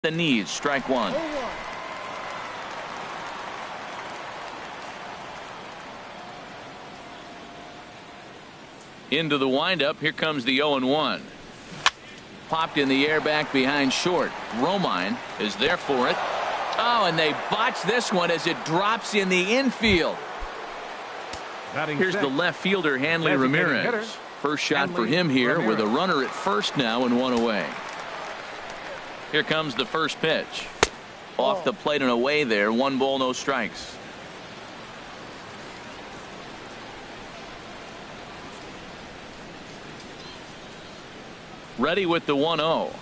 the knees, strike one. Into the windup. Here comes the 0-1. Popped in the air back behind short. Romine is there for it. Oh, and they botch this one as it drops in the infield. Here's the left fielder, Hanley Ramirez. First shot for him here with a runner at first now and one away. Here comes the first pitch. Off the plate and away there. 1 ball, no strikes. Ready with the 1-0.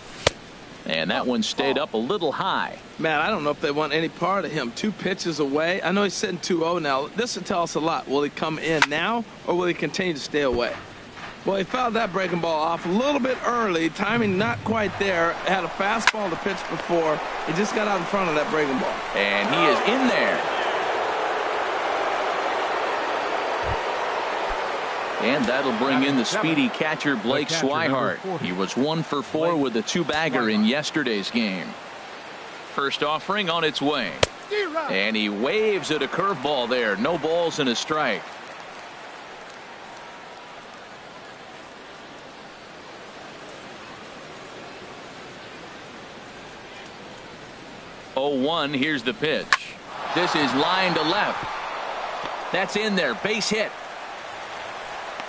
And that one stayed up a little high. Man, I don't know if they want any part of him. 2 pitches away. I know he's sitting 2-0 now. This will tell us a lot. Will he come in now or will he continue to stay away? Well, he fouled that breaking ball off a little bit early. Timing not quite there. Had a fastball to pitch before. He just got out in front of that breaking ball. And he is in there. And that'll bring in the speedy catcher Blake Swihart. He was 1 for 4 with a 2-bagger in yesterday's game. First offering on its way. And he waves at a curveball there. No balls and a strike. Oh, 1. Here's the pitch. This is line to left. That's in there. Base hit.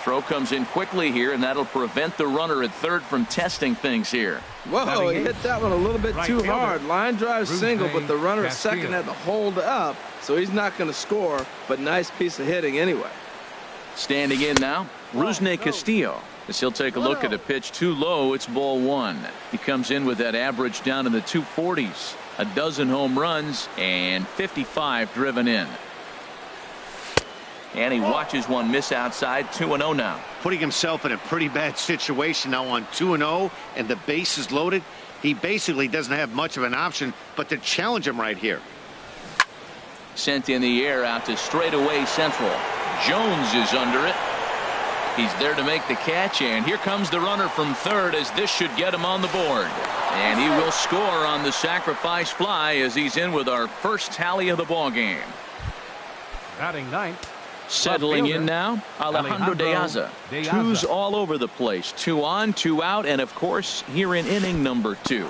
Throw comes in quickly here, and that'll prevent the runner at third from testing things here. Whoa, he hit that one a little bit too hard. Line drive single, but the runner at second had to hold up, so he's not going to score, but nice piece of hitting anyway. Standing in now, Rusney Castillo. As he'll take a look at a pitch too low, it's ball 1. He comes in with that average down in the 240s. A dozen home runs and 55 driven in. And he watches one miss outside. 2-0 now. Putting himself in a pretty bad situation now on 2-0, and the base is loaded. He basically doesn't have much of an option but to challenge him right here. Sent in the air out to straightaway central. Jones is under it. He's there to make the catch, and here comes the runner from third as this should get him on the board. And he will score on the sacrifice fly as he's in with our first tally of the ball game. Batting ninth. Settling in now, Alejandro De Aza. 2s all over the place. 2 on, 2 out, and of course here in inning number 2.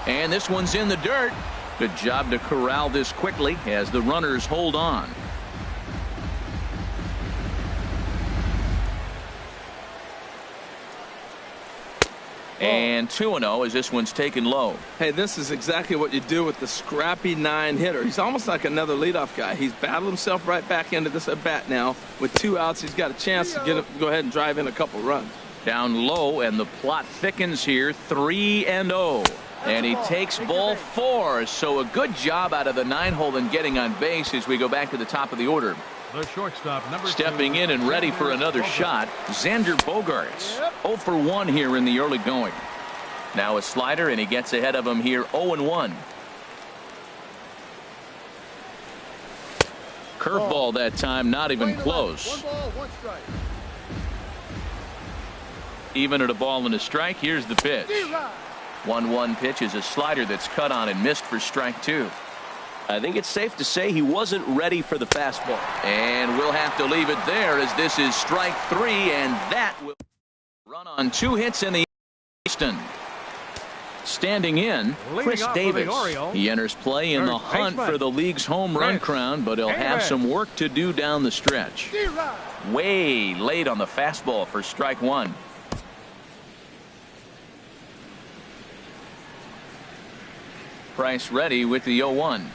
And this one's in the dirt. Good job to corral this quickly as the runners hold on. And 2-0 as this one's taken low. Hey, this is exactly what you do with the scrappy 9 hitter. He's almost like another leadoff guy. He's battled himself right back into this at bat now. With 2 outs, he's got a chance to go ahead and drive in a couple runs. Down low, and the plot thickens here. 3-0. And he takes ball 4. So a good job out of the 9-hole in getting on base as we go back to the top of the order. The shortstop, number Stepping in and ready for another shot, Xander Bogaerts. 0 for 1 here in the early going. Now a slider, and he gets ahead of him here. 0-1. Curveball that time, not even close. 1 ball, 1 strike. Even at a ball and a strike. Here's the pitch. 1-1 pitch is a slider that's cut on and missed for strike 2. I think it's safe to say he wasn't ready for the fastball. And we'll have to leave it there as this is strike 3, and that will run on 2 hits in the Easton. Standing in, Chris Davis. He enters play in the hunt for the league's home run crown, but he'll have some work to do down the stretch. Way late on the fastball for strike 1. Price ready with the 0-1.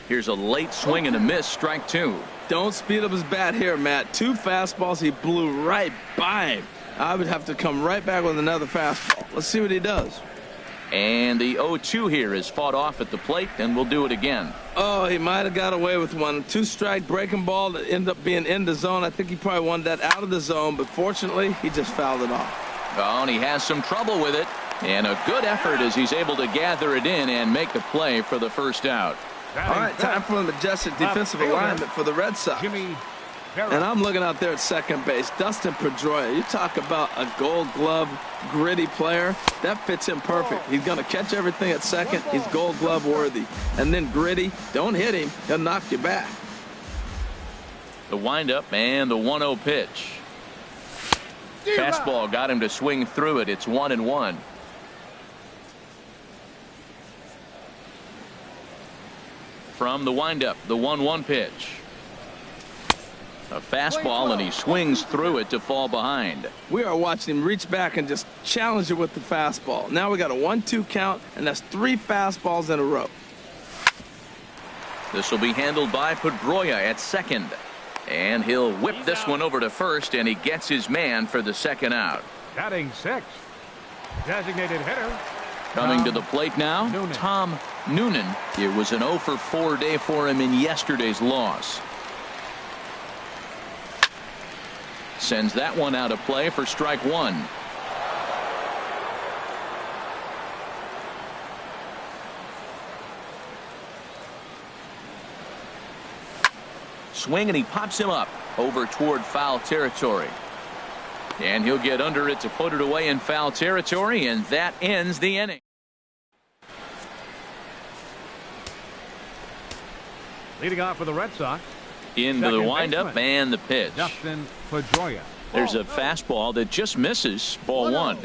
Here's a late swing and a miss, strike 2. Don't speed up his bat here, Matt. 2 fastballs, he blew right by him. I would have to come right back with another fastball. Let's see what he does. And the 0-2 here is fought off at the plate, and we'll do it again. Oh, he might have got away with one. 2-strike breaking ball that ended up being in the zone. I think he probably wanted that out of the zone, but fortunately, he just fouled it off. Oh, and he has some trouble with it. And a good effort as he's able to gather it in and make the play for the first out. All right, time for the majestic defensive alignment for the Red Sox. And I'm looking out there at second base. Dustin Pedroia, you talk about a gold glove, gritty player. That fits him perfect. He's going to catch everything at second. He's gold glove worthy. And then gritty, don't hit him. He'll knock you back. The windup and the 1-0 pitch. Fastball got him to swing through it. It's 1-1. From the windup, the 1-1 pitch. A fastball, and he swings through it to fall behind. We are watching him reach back and just challenge it with the fastball. Now we got a 1-2 count, and that's 3 fastballs in a row. This will be handled by Pedroia at second. And he'll whip this one over to first, and he gets his man for the second out. Batting 6th, designated hitter. Coming to the plate now, Tom Noonan. It was an 0-for-4 day for him in yesterday's loss. Sends that one out of play for strike one. Swing, and he pops him up over toward foul territory. And he'll get under it to put it away in foul territory, and that ends the inning. Leading off for the Red Sox. Into the windup and the pitch. Dustin Pedroia. There's a fastball that just misses. Ball one.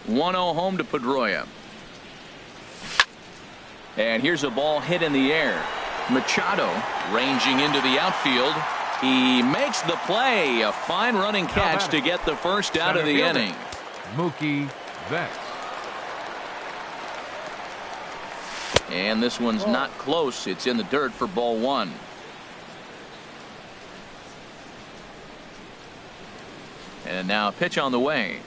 1-0 home to Pedroia. And here's a ball hit in the air. Machado ranging into the outfield. He makes the play. A fine running catch to get the first out of the inning. Mookie Betts. And this one's not close. It's in the dirt for ball one. And now a pitch on the way.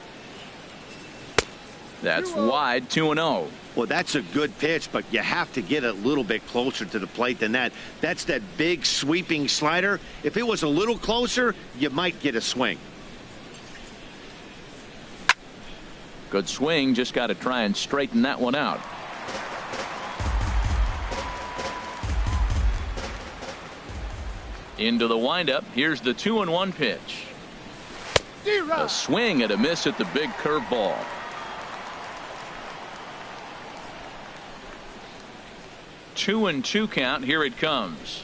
That's wide, 2-0. Well, that's a good pitch, but you have to get a little bit closer to the plate than that. That's that big sweeping slider. If it was a little closer, you might get a swing. Good swing. Just got to try and straighten that one out. Into the windup. Here's the 2-1 pitch. A swing and a miss at the big curveball. Two and two count. Here it comes.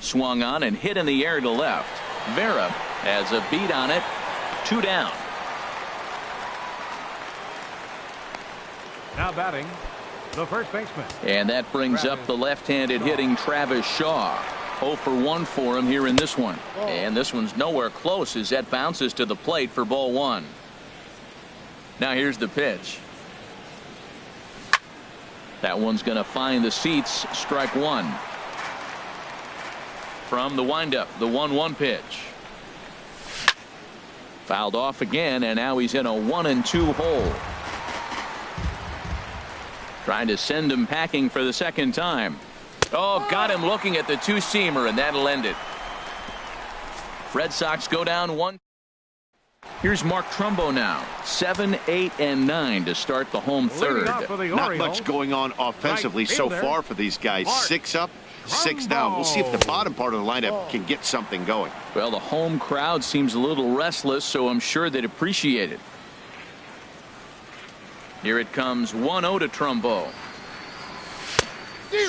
Swung on and hit in the air to left. Vera has a beat on it. 2 down. Now batting, the first baseman. And that brings up the left-handed hitting Travis Shaw. 0-for-1 for him here in this one. And this one's nowhere close as that bounces to the plate for ball one. Now here's the pitch. That one's going to find the seats. Strike one. From the windup, the 1-1 pitch. Fouled off again, and now he's in a 1-2 hole. Trying to send him packing for the second time. Oh, got him looking at the two-seamer, and that'll end it. Red Sox go down 1. Here's Mark Trumbo now. 7, 8, and 9 to start the home third. Not much going on offensively so far for these guys. 6 up, 6 down. We'll see if the bottom part of the lineup can get something going. Well, the home crowd seems a little restless, so I'm sure they'd appreciate it. Here it comes. 1-0 to Trumbo.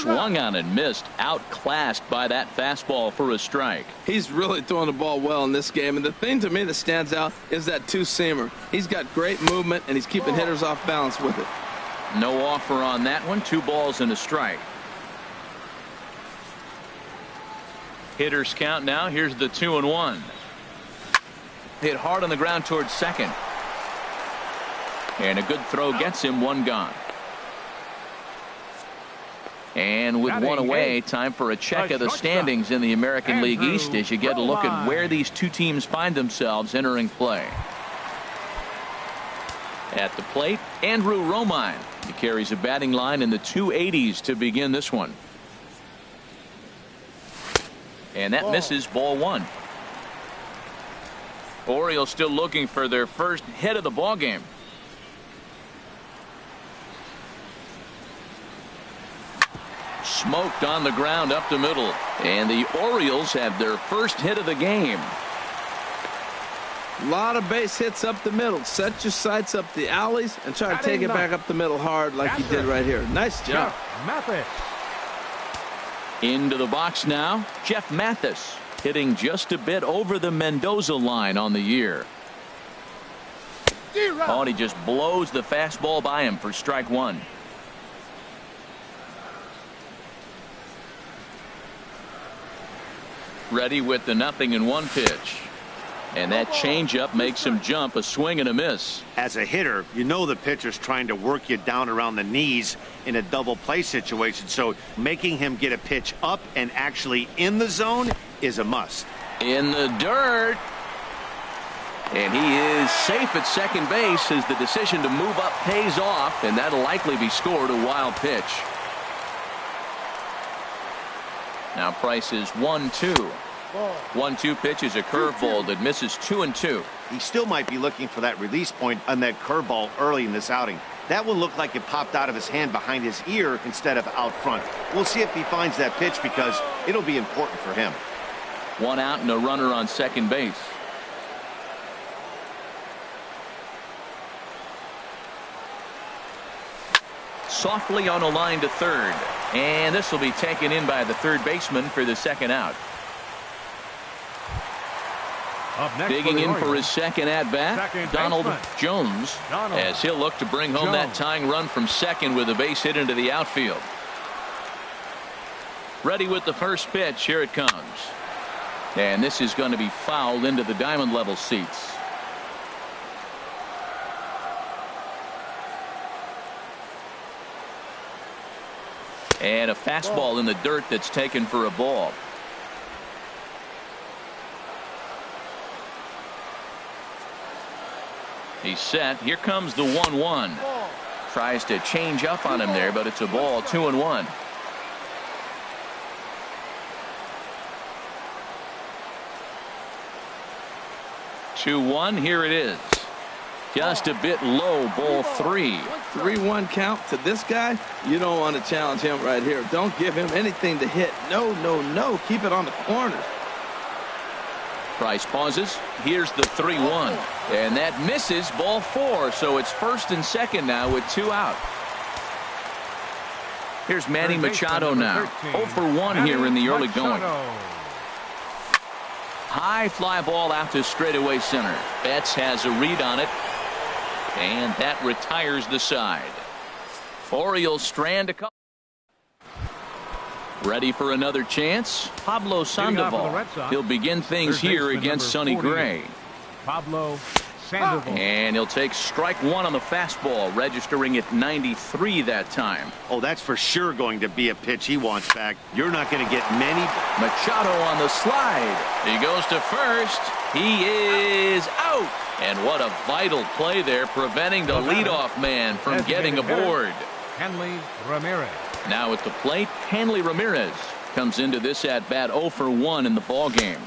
Swung on and missed. Outclassed by that fastball for a strike. He's really throwing the ball well in this game, and the thing to me that stands out is that two-seamer. He's got great movement, and he's keeping hitters off balance with it. No offer on that one. 2 balls and a strike. Hitters count now. Here's the 2-1. Hit hard on the ground towards second. And a good throw gets him. 1 gone. And with 1 away, time for a check of the standings in the American League East as you get a look at where these two teams find themselves entering play. At the plate, Andrew Romine. He carries a batting line in the 280s to begin this one. And that misses. Ball one. Orioles still looking for their first hit of the ball game. Smoked on the ground up the middle. And the Orioles have their first hit of the game. A lot of base hits up the middle. Set your sights up the alleys and try to take it back up the middle hard like he did right here. Nice job. Mathis. Into the box now, Jeff Mathis, hitting just a bit over the Mendoza line on the year. Oh, and he just blows the fastball by him for strike one. Ready with the 0-1 pitch. And that changeup makes him jump, a swing and a miss. As a hitter, you know the pitcher's trying to work you down around the knees in a double play situation, so making him get a pitch up and actually in the zone is a must. In the dirt. And he is safe at second base as the decision to move up pays off, and that'll likely be scored a wild pitch. Now Price is 1-2. 1-2 pitch is a curveball that misses 2-2. He still might be looking for that release point on that curveball early in this outing. That one looked like it popped out of his hand behind his ear instead of out front. We'll see if he finds that pitch because it'll be important for him. 1 out and a runner on second base. Softly on a line to third, and this will be taken in by the third baseman for the second out. Up next Digging in for Orioles. his second at bat, Donald Jones, as he'll look to bring home that tying run from second with a base hit into the outfield. Ready with the first pitch. Here it comes, and this is going to be fouled into the diamond level seats. And a fastball in the dirt that's taken for a ball. He's set. Here comes the 1-1. Tries to change up on him there, but it's a ball. 2-1. Here it is. Just a bit low, ball 3. 3-1 count to this guy. You don't want to challenge him right here. Don't give him anything to hit. No, no, no. Keep it on the corner. Price pauses. Here's the 3-1. And that misses, ball 4. So it's first and second now with 2 out. Here's Manny Machado now. 0 for 1 here in the early going. High fly ball out to straightaway center. Betts has a read on it. And that retires the side. Orioles strand a couple. Ready for another chance. Pablo Sandoval. He'll begin things here against Sonny Gray. Pablo Sandoval. And he'll take strike 1 on the fastball, registering at 93 that time. Oh, that's for sure going to be a pitch he wants back. You're not going to get many. Machado on the slide. He goes to first. He is out. And what a vital play there, preventing the leadoff man from getting aboard. Hanley Ramirez. Now at the plate, Hanley Ramirez comes into this at bat 0 for 1 in the ball game.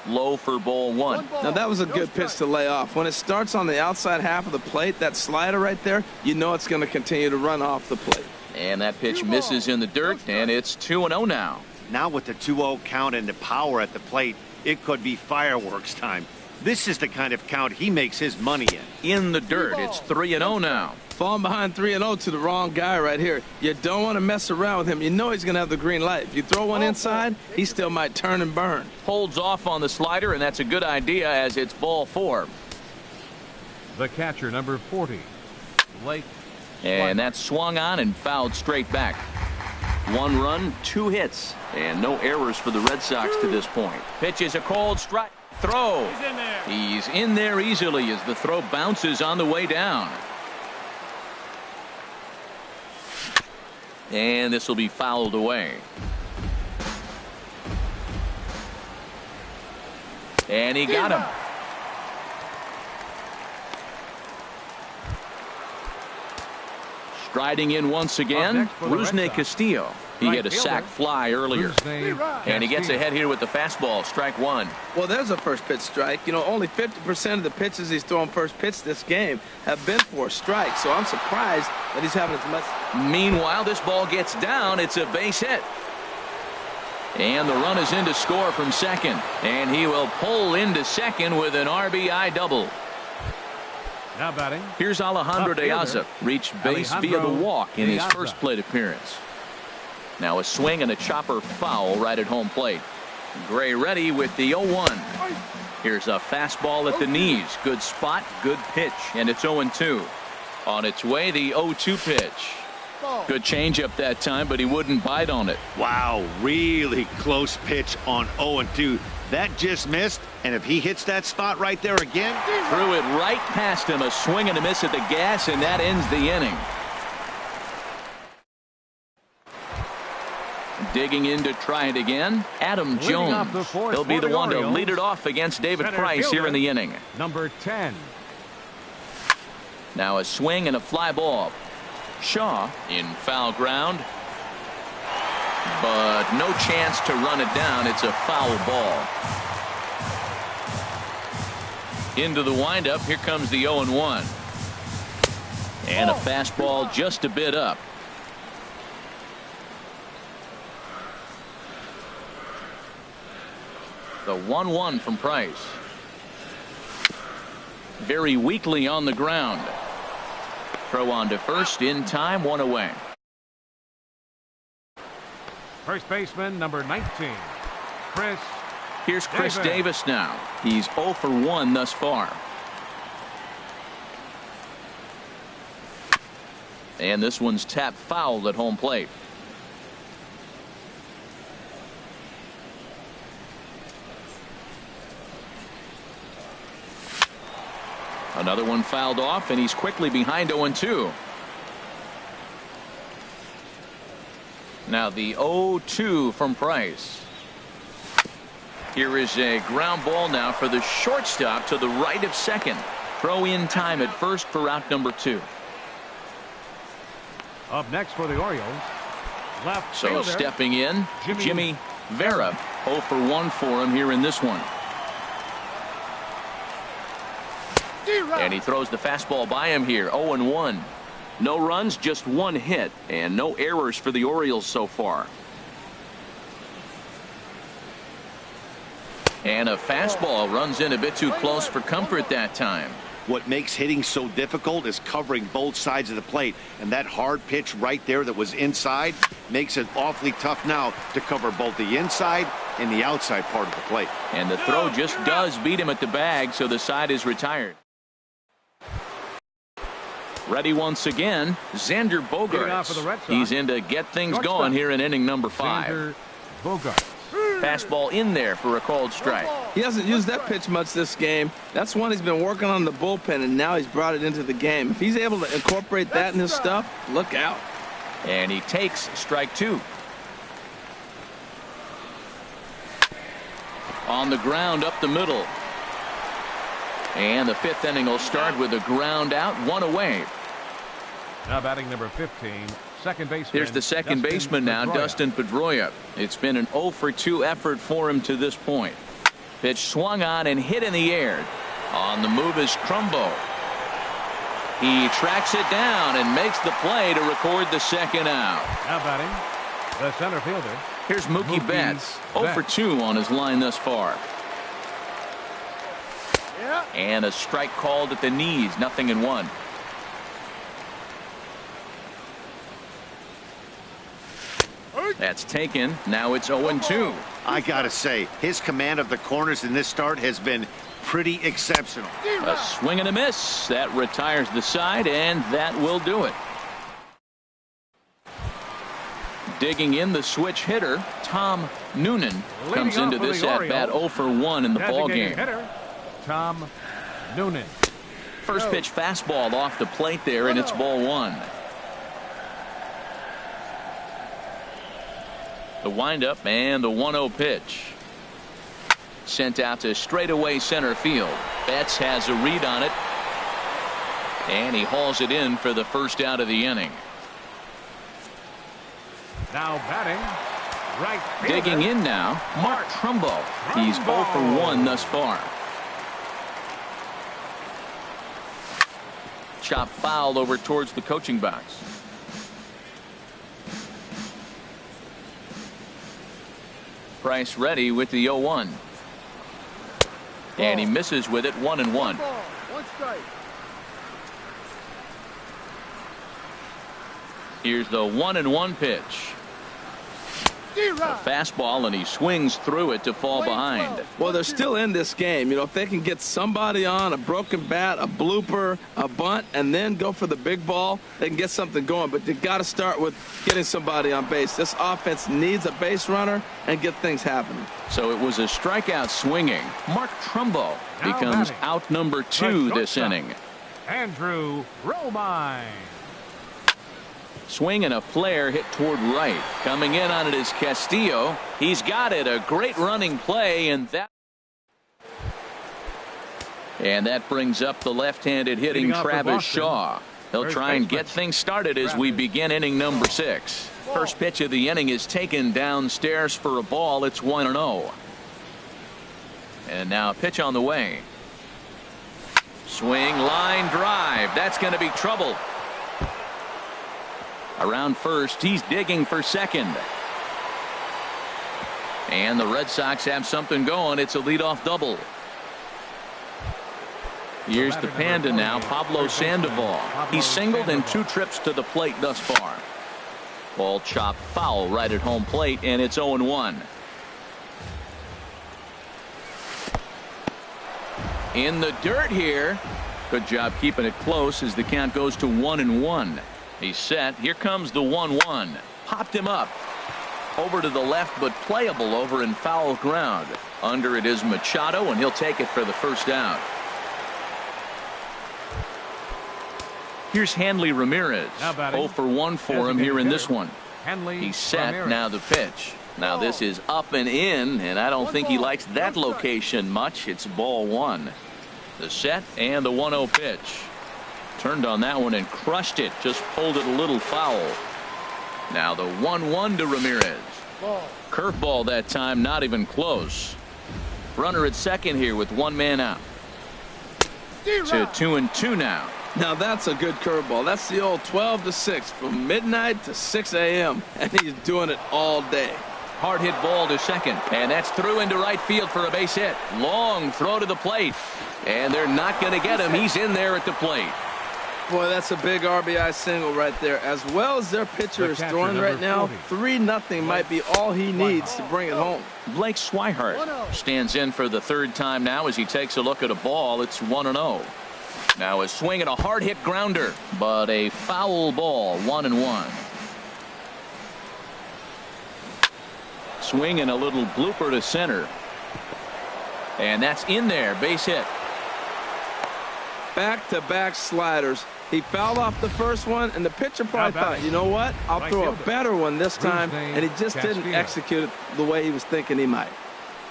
Low for ball 1. Now that was a good pitch to lay off. When it starts on the outside half of the plate, that slider right there, you know it's going to continue to run off the plate. And that pitch misses in the dirt, and it's 2-0 now. Now with the 2-0 count and the power at the plate, it could be fireworks time. This is the kind of count he makes his money In the dirt, it's 3-0 now. Falling behind 3-0 to the wrong guy right here. You don't want to mess around with him. You know he's going to have the green light. If you throw one inside, he still might turn and burn. Holds off on the slider, and that's a good idea as it's ball 4. The catcher, number 40, Blake. And that's swung on and fouled straight back. 1 run, 2 hits, and no errors for the Red Sox to this point. Pitch is a cold strike. Throw. He's in there easily as the throw bounces on the way down. And this will be fouled away. And he got him. Striding in once again, Rusney Castillo. He had a sac fly earlier. And he gets ahead here with the fastball, strike 1. Well, there's a first pitch strike. You know, only 50% of the pitches he's throwing first pitch this game have been for a strike. So I'm surprised that he's having as much. Meanwhile, this ball gets down. It's a base hit. And the run is in to score from second. And he will pull into second with an RBI double. Now batting. Here's Alejandro De Aza. Reached base via the walk in his first plate appearance. Now a swing and a chopper foul right at home plate. Gray ready with the 0-1. Here's a fastball at the knees. Good spot, good pitch, and it's 0-2. On its way, the 0-2 pitch. Good changeup that time, but he wouldn't bite on it. Wow, really close pitch on 0-2. That just missed, and if he hits that spot right there again. Threw it right past him, a swing and a miss at the gas, and that ends the inning. Digging in to try it again, Adam Jones. He'll be the one to lead it off against David Price here in the inning. Number 10. Now a swing and a fly ball. Shaw in foul ground, but no chance to run it down. It's a foul ball. Into the windup. Here comes the 0-1. And a fastball just a bit up. The 1-1 from Price. Very weakly on the ground. Throw on to first in time, one away. First baseman, number 19, Chris. Here's Chris Davis now. He's 0 for 1 thus far. And this one's tapped foul at home plate. Another one fouled off, and he's quickly behind 0-2. Now the 0-2 from Price. Here is a ground ball now for the shortstop to the right of second. Throw in time at first for out number 2. Up next for the Orioles, left So fielder, stepping in, Jimmy Vera. 0 for 1 for him here in this one. And he throws the fastball by him here. 0-1. No runs, just 1 hit, and no errors for the Orioles so far. And a fastball runs in a bit too close for comfort that time. What makes hitting so difficult is covering both sides of the plate, and that hard pitch right there that was inside makes it awfully tough now to cover both the inside and the outside part of the plate. And the throw just does beat him at the bag, so the side is retired. Ready once again, Xander Bogaerts. He's in to get things going here in inning number 5. Xander Bogaerts. Fastball in there for a called strike. He hasn't used that pitch much this game. That's one he's been working on the bullpen, and now he's brought it into the game. If he's able to incorporate that in his stuff, look out. And he takes strike 2. On the ground up the middle. And the 5th inning will start with a ground out, 1 away. Now batting number 15, second baseman. Here's the second baseman now, Dustin Pedroia. It's been an 0 for 2 effort for him to this point. Pitch swung on and hit in the air. On the move is Crumbo. He tracks it down and makes the play to record the second out. Now batting the center fielder. Here's Mookie Betts. 0 for 2 on his line thus far. And a strike called at the knees, 0-1. That's taken. Now it's 0-2. I gotta say, his command of the corners in this start has been pretty exceptional. A swing and a miss. That retires the side, and that will do it. Digging in, the switch hitter, Tom Noonan, comes into this at-bat 0 for 1 in the ballgame. Hitter, Tom Noonan. First pitch fastball off the plate there, and it's ball 1. The windup and the 1-0 pitch. Sent out to straightaway center field. Betts has a read on it. And he hauls it in for the first out of the inning. Now batting, right fielder. Digging in now, Mark Trumbo. He's 0 for 1 thus far. Chop foul over towards the coaching box. Price ready with the 0-1. And he misses with it, 1-1. One strike. Here's the 1-1 pitch. A fastball, and he swings through it to fall behind. Well, they're still in this game. You know, if they can get somebody on, a broken bat, a blooper, a bunt, and then go for the big ball, they can get something going. But you got to start with getting somebody on base. This offense needs a base runner and get things happening. So it was a strikeout swinging. Mark Trumbo becomes out number 2 this inning. Andrew Romine. Swing and a flare hit toward right. Coming in on it is Castillo. He's got it. A great running play, and that brings up the left-handed hitting Travis Shaw. He'll try and get things started as we begin inning number 6. First pitch of the inning is taken downstairs for a ball. It's 1-0. And now a pitch on the way. Swing, line drive. That's going to be trouble. Around first, he's digging for second. And the Red Sox have something going. It's a leadoff double. Here's the Panda now, Pablo Sandoval. He's singled in 2 trips to the plate thus far. Ball chopped foul right at home plate, and it's 0-1. In the dirt here. Good job keeping it close as the count goes to 1-1. He's set. Here comes the 1-1. Popped him up. Over to the left, but playable over in foul ground. Under it is Machado, and he'll take it for the first out. Here's Hanley Ramirez. 0 for 1 for him here in this one. He's set. Now the pitch. Now this is up and in, and I don't think he likes that location much. It's ball 1. The set and the 1-0 pitch. Turned on that one and crushed it. Just pulled it a little foul. Now the 1-1 to Ramirez. Curveball that time, not even close. Runner at second here with 1 man out. To 2-2 now. Now that's a good curveball. That's the old 12 to 6 from midnight to 6 a.m. and he's doing it all day. Hard hit ball to second, and that's through into right field for a base hit. Long throw to the plate, and they're not going to get him. He's in there at the plate. Boy, that's a big RBI single right there. As well as their pitcher is throwing right now, 3-0 might be all he needs to bring it home. Blake Swihart stands in for the 3rd time now as he takes a look at a ball. It's 1-0. Now a swing and a hard hit grounder, but a foul ball. 1-1. Swing and a little blooper to center, and that's in there. Base hit. Back-to-back sliders. He fouled off the first one, and the pitcher probably thought, you know what, I'll throw a better one this time, and he just didn't execute it the way he was thinking he might.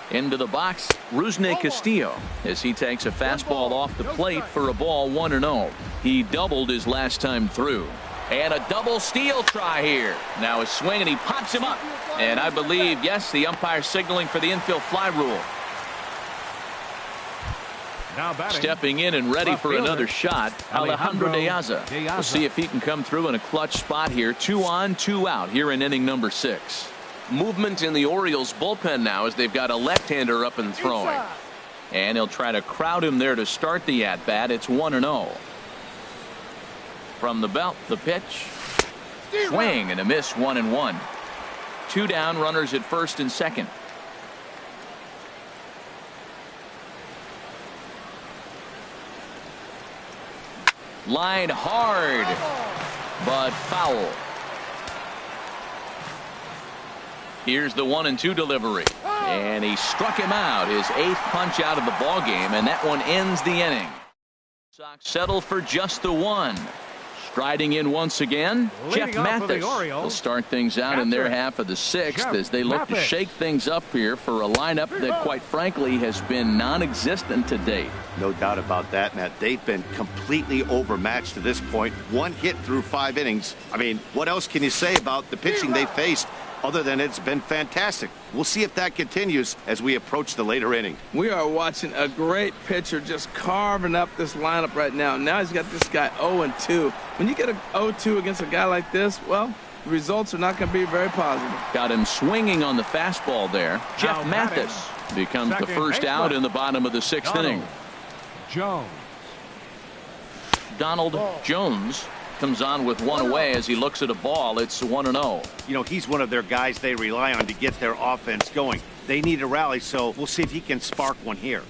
Into the box, Rusney Castillo, as he takes a fastball off the plate for a ball. 1-0. He doubled his last time through. And a double steal try here. Now a swing, and he pops him up. And I believe, yes, the umpire signaling for the infield fly rule. Stepping in and ready for another shot, Alejandro De Aza. We'll see if he can come through in a clutch spot here. 2 on, 2 out here in inning number 6. Movement in the Orioles bullpen now as they've got a left-hander up and throwing. And he'll try to crowd him there to start the at-bat. It's 1-0. From the belt, the pitch. Swing and a miss. 1-1. 2 down, runners at first and second. Line hard, but foul. Here's the 1-2 delivery, and he struck him out, his 8th punch out of the ball game, and that one ends the inning. Sox settle for just the 1. Striding in once again, Jeff Mathis will start things out in their half of the 6th as they look to shake things up here for a lineup that, quite frankly, has been non-existent to date. No doubt about that, Matt. They've been completely overmatched to this point. 1 hit through 5 innings. I mean, what else can you say about the pitching they faced other than it's been fantastic? We'll see if that continues as we approach the later inning. We are watching a great pitcher just carving up this lineup right now. Now he's got this guy 0-2. When you get a 0-2 against a guy like this, well, the results are not going to be very positive. Got him swinging on the fastball there. Jeff Mathis becomes the first out in the bottom of the sixth inning. Donald Jones comes on with one away as he looks at a ball. It's 1-0. You know, he's one of their guys they rely on to get their offense going. They need a rally, so we'll see if he can spark one here.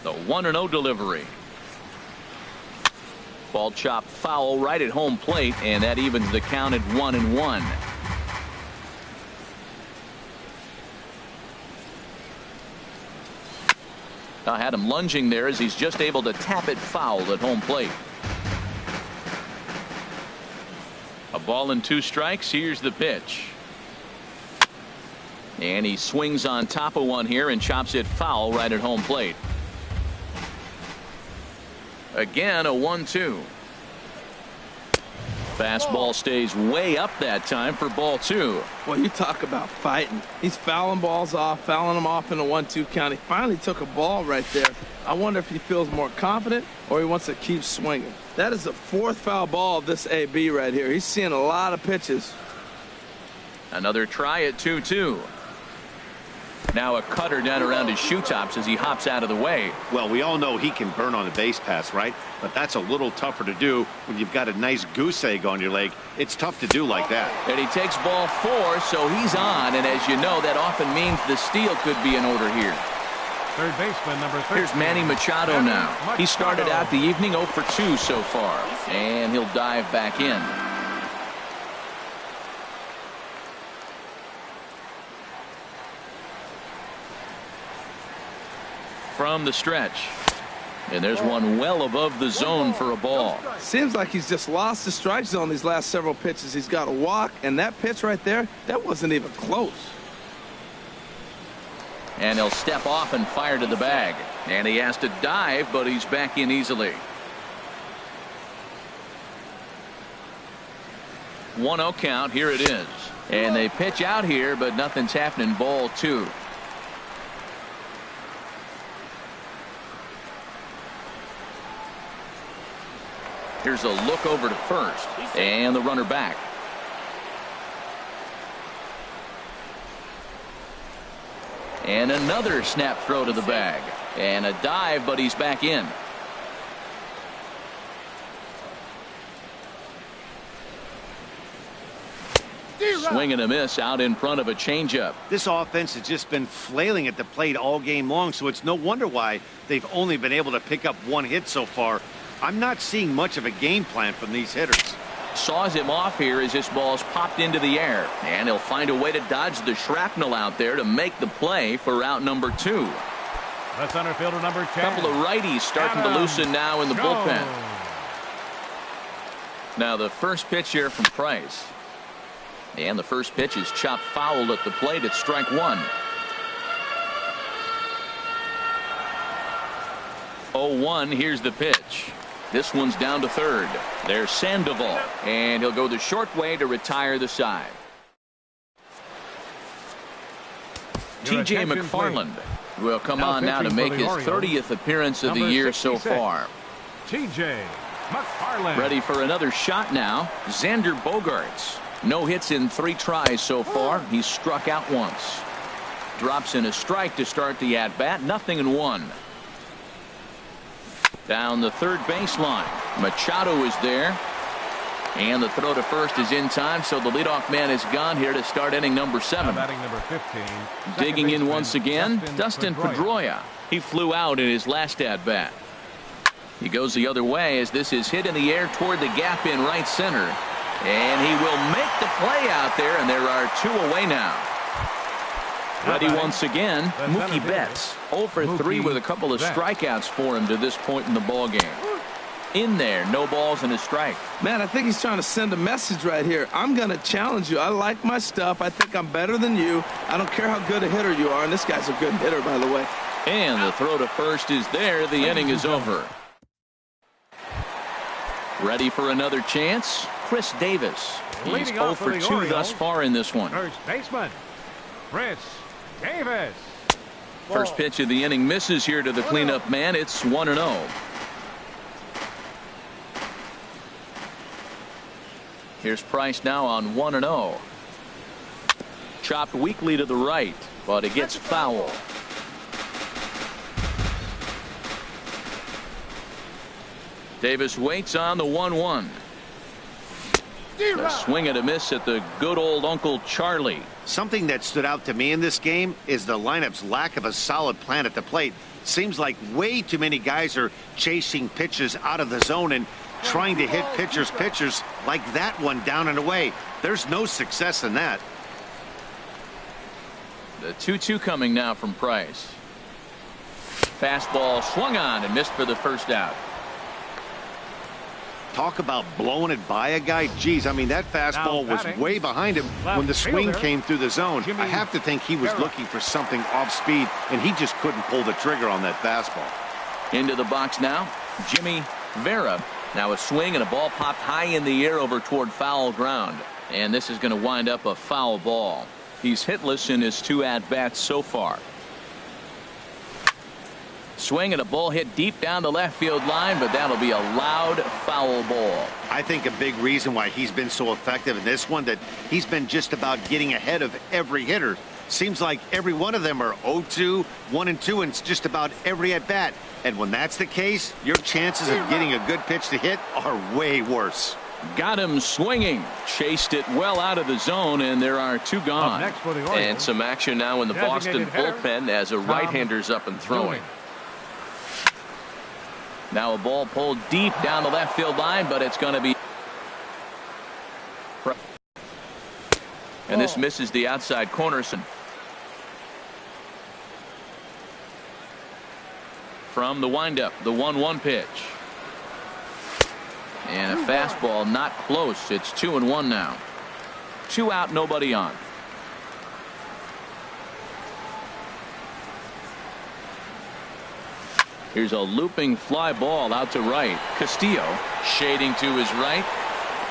The 1-0 delivery. Ball chopped foul right at home plate, and that evens the count at 1-1. I had him lunging there as he's just able to tap it foul at home plate. A ball and 2 strikes. Here's the pitch. And he swings on top of one here and chops it foul right at home plate. Again, a 1-2. Fastball stays way up that time for ball 2. Well, you talk about fighting. He's fouling balls off, fouling them off in a 1-2 count. He finally took a ball right there. I wonder if he feels more confident or he wants to keep swinging. That is the 4th foul ball of this AB right here. He's seeing a lot of pitches. Another try at 2-2. Now a cutter down around his shoe tops as he hops out of the way. Well, we all know he can burn on a base pass, right? But that's a little tougher to do when you've got a nice goose egg on your leg. It's tough to do like that. And he takes ball 4, so he's on. And as you know, that often means the steal could be in order here. Third baseman, number 13. Here's Manny Machado now. He started out the evening 0 for 2 so far. And he'll dive back in. From the stretch. And there's one well above the zone for a ball. Seems like he's just lost the strike zone these last several pitches. He's got a walk, and that pitch right there, that wasn't even close. And he'll step off and fire to the bag. And he has to dive, but he's back in easily. 1-0 count. Here it is. And they pitch out here, but nothing's happening. Ball 2. Here's a look over to first. And the runner back. And another snap throw to the bag. And a dive, but he's back in. Swing and a miss out in front of a changeup. This offense has just been flailing at the plate all game long, so it's no wonder why they've only been able to pick up 1 hit so far. I'm not seeing much of a game plan from these hitters. Saws him off here as this ball's popped into the air. And he'll find a way to dodge the shrapnel out there to make the play for out number 2. The center fielder, number 10. Couple of righties starting to loosen now in the bullpen. Now the first pitch here from Price. And the first pitch is chopped foul at the plate at strike 1. 0-1. Here's the pitch. This one's down to third. There's Sandoval, and he'll go the short way to retire the side. T.J. McFarland will come on now to make his 30th appearance of the year so far. T.J. McFarland. Ready for another shot now. Xander Bogaerts. No hits in 3 tries so far. He's struck out once. Drops in a strike to start the at-bat. 0-1. Down the third baseline. Machado is there. And the throw to first is in time, so the leadoff man is gone here to start inning number 7. Batting number 15. Digging in once again, Dustin Pedroia. He flew out in his last at-bat. He goes the other way as this is hit in the air toward the gap in right center. And he will make the play out there, and there are 2 away now. Ready once again, Mookie Betts. 0 for 3 with a couple of strikeouts for him to this point in the ball game. In there, no balls and a strike. Man, I think he's trying to send a message right here. I'm going to challenge you. I like my stuff. I think I'm better than you. I don't care how good a hitter you are, and this guy's a good hitter, by the way. And the throw to first is there. The inning is over. Ready for another chance? Chris Davis. He's 0 for 2 thus far in this one. First baseman, Chris Davis. First pitch of the inning misses here to the cleanup man. It's 1-0. Here's Price now on 1-0. Chopped weakly to the right, but it gets foul. Davis waits on the 1-1. A swing and a miss at the good old Uncle Charlie. Something that stood out to me in this game is the lineup's lack of a solid plan at the plate. Seems like way too many guys are chasing pitches out of the zone and trying to hit pitchers like that one down and away. There's no success in that. The 2-2 coming now from Price. Fastball swung on and missed for the first out. Talk about blowing it by a guy. Geez, I mean, that fastball was way behind him when the swing came through the zone. I have to think he was looking for something off speed, and he just couldn't pull the trigger on that fastball. Into the box now, Jimmy Vera. Now a swing and a ball popped high in the air over toward foul ground. And this is going to wind up a foul ball. He's hitless in his 2 at-bats so far. Swing and a ball hit deep down the left field line, but that'll be a loud foul ball. I think a big reason why he's been so effective in this one, that he's been just about getting ahead of every hitter. Seems like every one of them are 0-2, 1-2, and it's just about every at-bat. And when that's the case, your chances of getting a good pitch to hit are way worse. Got him swinging. Chased it well out of the zone, and there are 2 gone. And some action now in the Boston bullpen as a right-hander's up and throwing. Now a ball pulled deep down the left field line, but it's going to be. And this misses the outside corner. From the windup, the 1-1 pitch. And a fastball not close. It's 2-1 now. 2 out, nobody on. Here's a looping fly ball out to right. Castillo shading to his right.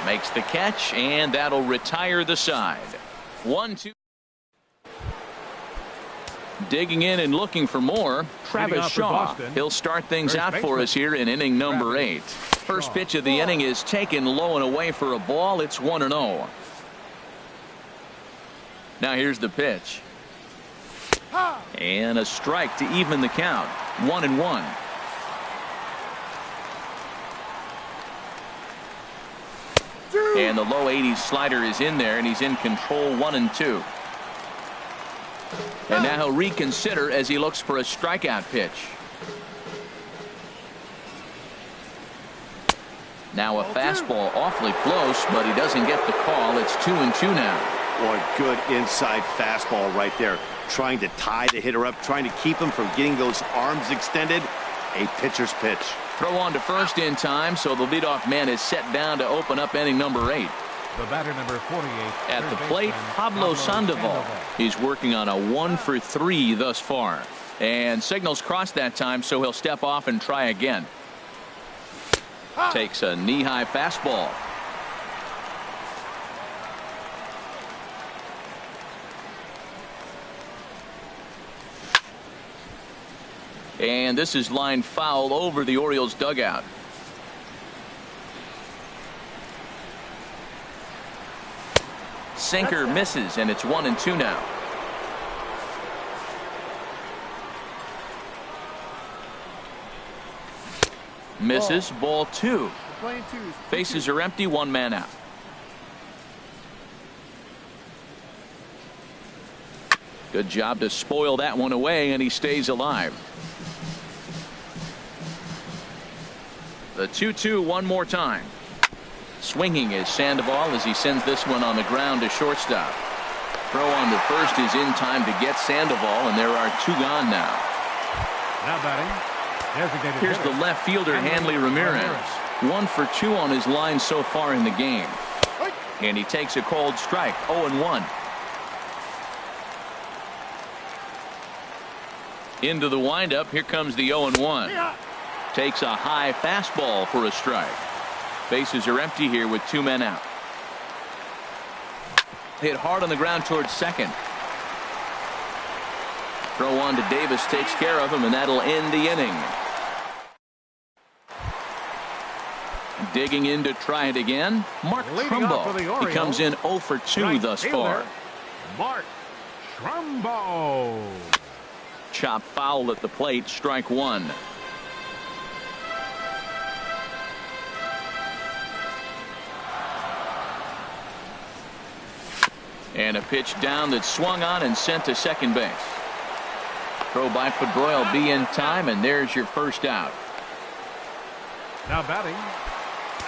Makes the catch, and that'll retire the side. 1-2. Digging in and looking for more, Travis Shaw. He'll start things out for us here in inning number 8. First pitch of the inning is taken low and away for a ball. It's 1-0. Now here's the pitch. And a strike to even the count. 1-1. And the low 80s slider is in there, and he's in control. 1-2. And now he'll reconsider as he looks for a strikeout pitch. Now a fastball awfully close, but he doesn't get the call. It's 2-2 now. Boy, good inside fastball right there. Trying to tie the hitter up, trying to keep him from getting those arms extended. A pitcher's pitch. Throw on to first in time, so the leadoff man is set down to open up inning number 8. The batter number 48. At the plate, Pablo Sandoval. He's working on a 1 for 3 thus far. And signals crossed that time, so he'll step off and try again. Takes a knee-high fastball. And this is lined foul over the Orioles dugout. Sinker misses, and it's 1-2 now. Misses, ball 2. Bases are empty, 1 man out. Good job to spoil that one away, and he stays alive. The 2-2 one more time. Swinging is Sandoval as he sends this one on the ground to shortstop. Throw on to first is in time to get Sandoval, and there are 2 gone now. Now batting. Here's the left fielder, Hanley Ramirez. 1 for 2 on his line so far in the game. And he takes a cold strike. 0-1. Into the windup. Here comes the 0-1. Takes a high fastball for a strike. Bases are empty here with 2 men out. Hit hard on the ground towards second. Throw on to Davis takes care of him, and that'll end the inning. Digging in to try it again, Mark Trumbo. He comes in 0 for 2 thus far. Mark Trumbo. Chop foul at the plate, strike 1. And a pitch down that swung on and sent to second base. Throw by Pedroia will be in time, and there's your first out. Now batting,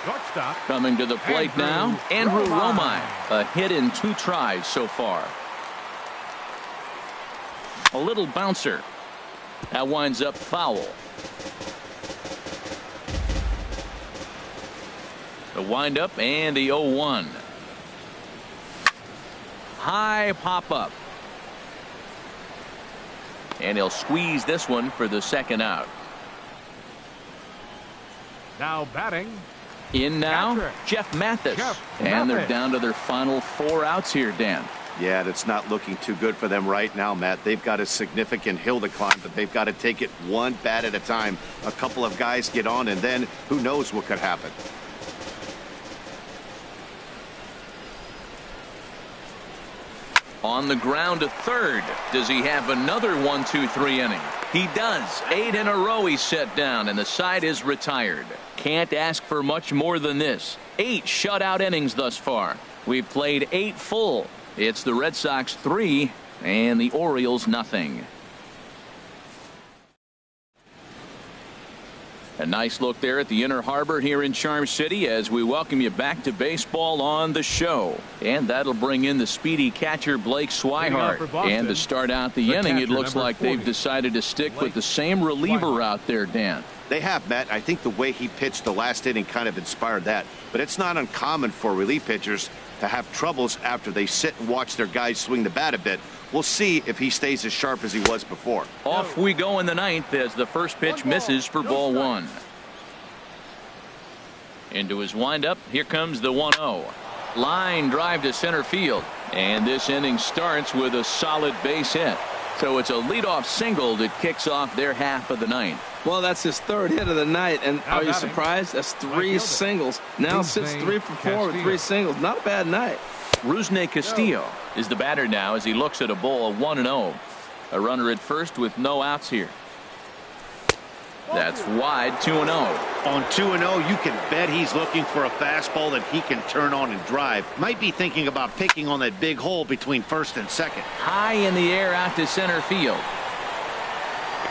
shortstop. Coming to the plate now, Andrew Romine. A hit in 2 tries so far. A little bouncer. That winds up foul. The windup and the 0-1. High pop up. And he'll squeeze this one for the second out. Now batting. In now, Patrick. Jeff Mathis. And they're Mathis. down to their final 4 outs here, Dan. Yeah, that's not looking too good for them right now, Matt. They've got a significant hill to climb, but they've got to take it one bat at a time. A couple of guys get on, and then who knows what could happen. On the ground to third. Does he have another 1-2-3 inning? He does. 8 in a row he's set down, and the side is retired. Can't ask for much more than this. 8 shutout innings thus far. We've played 8 full. It's the Red Sox 3 and the Orioles nothing. A nice look there at the Inner Harbor here in Charm City as we welcome you back to baseball on the show. And that'll bring in the speedy catcher Blake Swihart. And to start out the inning, it looks like they've decided to stick with the same reliever out there, Dan. They have, Matt. I think the way he pitched the last inning kind of inspired that. But it's not uncommon for relief pitchers to have troubles after they sit and watch their guys swing the bat a bit. We'll see if he stays as sharp as he was before. Off we go in the 9th as the first pitch misses for ball 1. Into his windup, here comes the 1-0. Line drive to center field. And this inning starts with a solid base hit. So it's a leadoff single that kicks off their half of the 9th. Well, that's his 3rd hit of the night, and are you surprised? That's 3 singles. Now sits 3 for 4 with 3 singles. Not a bad night. Rusney Castillo is the batter now as he looks at a ball of 1-0. A runner at first with no outs here. That's wide, 2-0. On 2-0, you can bet he's looking for a fastball that he can turn on and drive. Might be thinking about picking on that big hole between first and second. High in the air out to center field.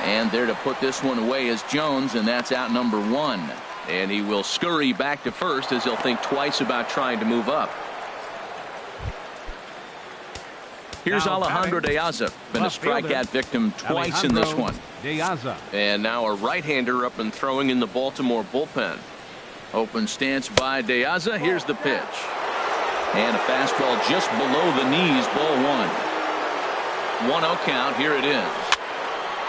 And there to put this one away is Jones, and that's out number 1. And he will scurry back to first as he'll think twice about trying to move up. Here's Now Alejandro De Aza. Been a left fielder, strikeout victim twice in this one. De Aza. And now a right-hander up and throwing in the Baltimore bullpen. Open stance by De Aza. Here's the pitch. And a fastball just below the knees, ball 1. 1-0 count. Here it is.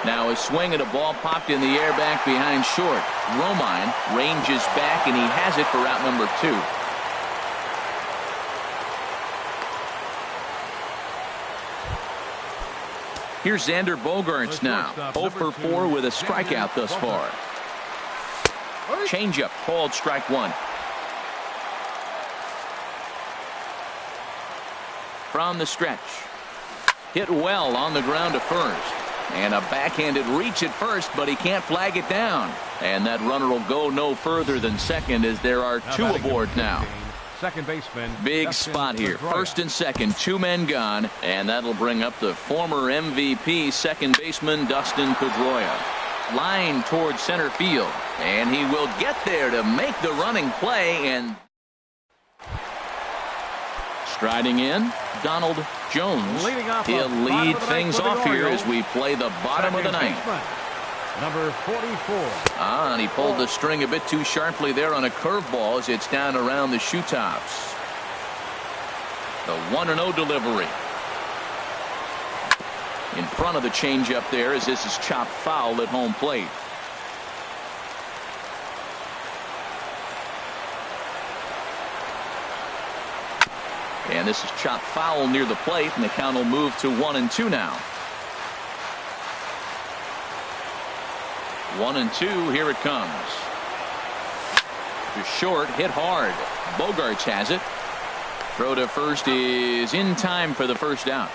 Now a swing at a ball popped in the air back behind short. Romine ranges back, and he has it for out number 2. Here's Xander Bogaerts now. 0 for 4 with a strikeout thus far. Changeup called strike 1. From the stretch. Hit well on the ground to first. And a backhanded reach at first, but he can't flag it down. And that runner will go no further than second as there are 2 aboard now. Second baseman. Big Dustin spot here. Pedroia. First and second, 2 men gone. And that'll bring up the former MVP second baseman Dustin Pedroia. Line towards center field. And he will get there to make the running play. And striding in, Donald Jones. He'll lead things off here as we play the bottom of the 9th. Number 44. And he pulled the string a bit too sharply there on a curveball as it's down around the shoe tops. The 1-0 delivery. In front of the changeup there as this is chopped foul at home plate. And this is chopped foul near the plate, and the count will move to 1-2 now. 1-2, here it comes. to short, hit hard. Bogarts has it. Throw to first is in time for the first out.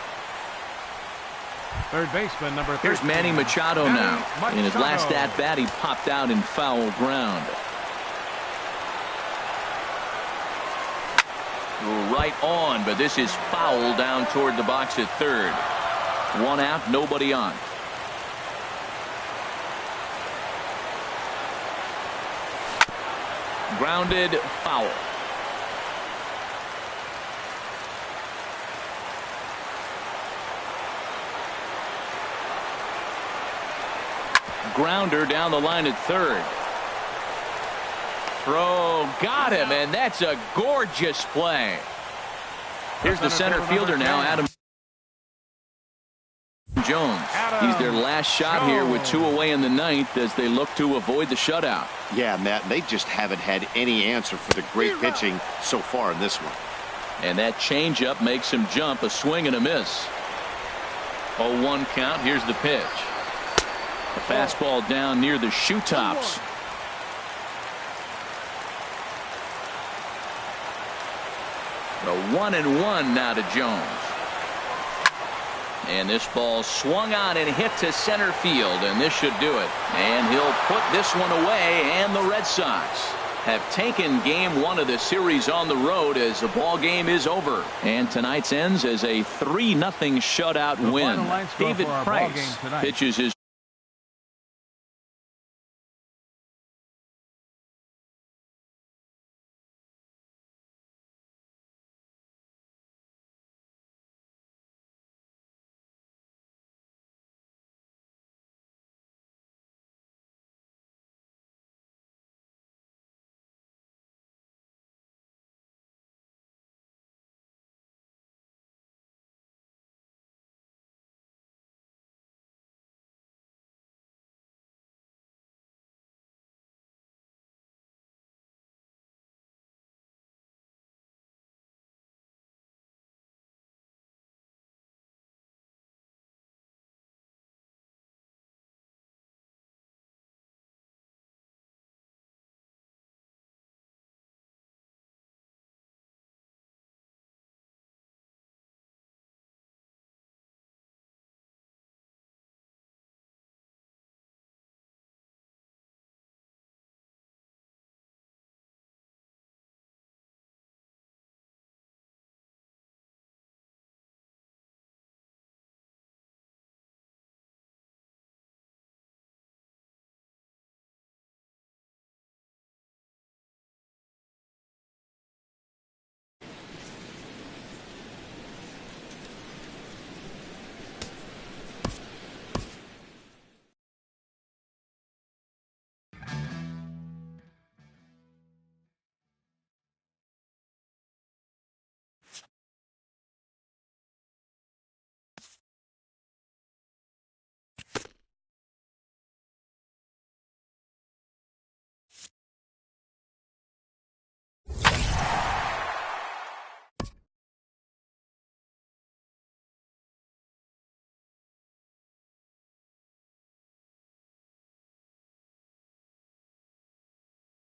Third baseman, number 13. Here's Manny Machado now. In his last at-bat, he popped out in foul ground. Right on, but this is foul down toward the box at third. One out, nobody on. Grounded, foul. Grounder down the line at third. Throw, got him, and that's a gorgeous play. Here's the center fielder now, Adam Jones. He's their last shot here with 2 away in the ninth as they look to avoid the shutout. Yeah, Matt, they just haven't had any answer for the great pitching so far in this one. And that changeup makes him jump, a swing and a miss. 0-1 count. Here's the pitch. A fastball down near the shoe tops. The 1-1 now to Jones. And this ball swung on and hit to center field, and this should do it. And he'll put this one away, and the Red Sox have taken game 1 of the series on the road as the ball game is over. And tonight's ends as a 3-0 shutout win. David Price pitches his